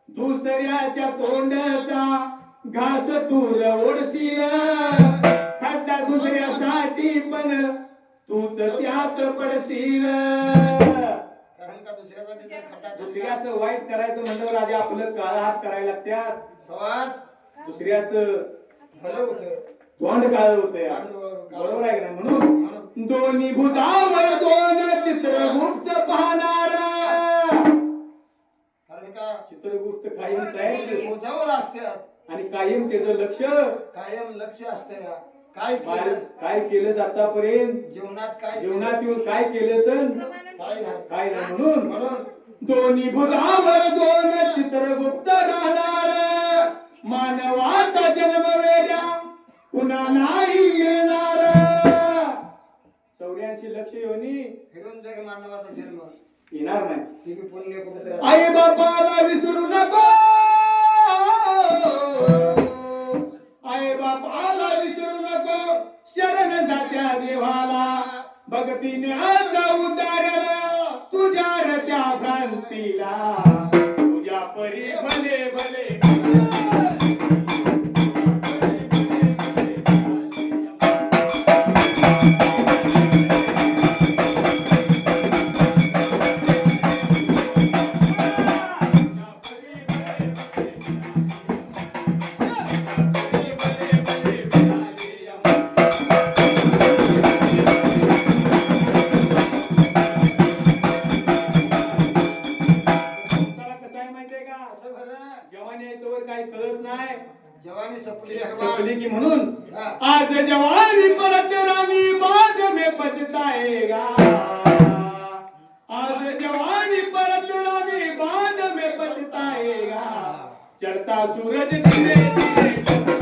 दुसऱ्याच्या तोंडाचा घास तूर ओढशील खड्डा दुसऱ्यासाठी पण तूच त्यात पडशील. कारण का दुसऱ्यासाठी जर खड्डा दुसऱ्याचं वाईट करायचं म्हणल्यावर आधी आपलं काळा हात करायला लागत्यात. तेव्हाच दुसऱ्याचं भलं होतं. तोंड काळ होतंय. बरोबर आहे का? म्हणून दोन्ही भुजावर दोन चित्रगुप्त पाहणार. कारण का चित्रगुप्त कायम तयार भुजावर असतात आणि कायम त्याचं लक्ष कायम लक्ष असते. काय केलंस आतापर्यंत जीवनात काय जीवनात येऊन काय केलंस काय नाही. म्हणून दोन्ही भुजावर दोन चित्रगुप्त राहणार. मानवाचा जन्म वेड्या पुन्हा नाही येणार. 84 लक्ष योनी फिरून जग मानवाचा जन्म येणार नाही. ती पुण्य कुठेतरी आई बापाला विसरू नको. आई बापाला विसरू नको. शरण जात्या देवाला भक्तीने आज उतारला तुझ्या रत्या भ्रांतीला तुझ्या परी भले भले. जवानी सपली की म्हणून आज जवानी परत रानी बाद में पछताएगा. आज जवानी परत रानी बाद में पछताएगा. चढ़ता सूरज धीरे धीरे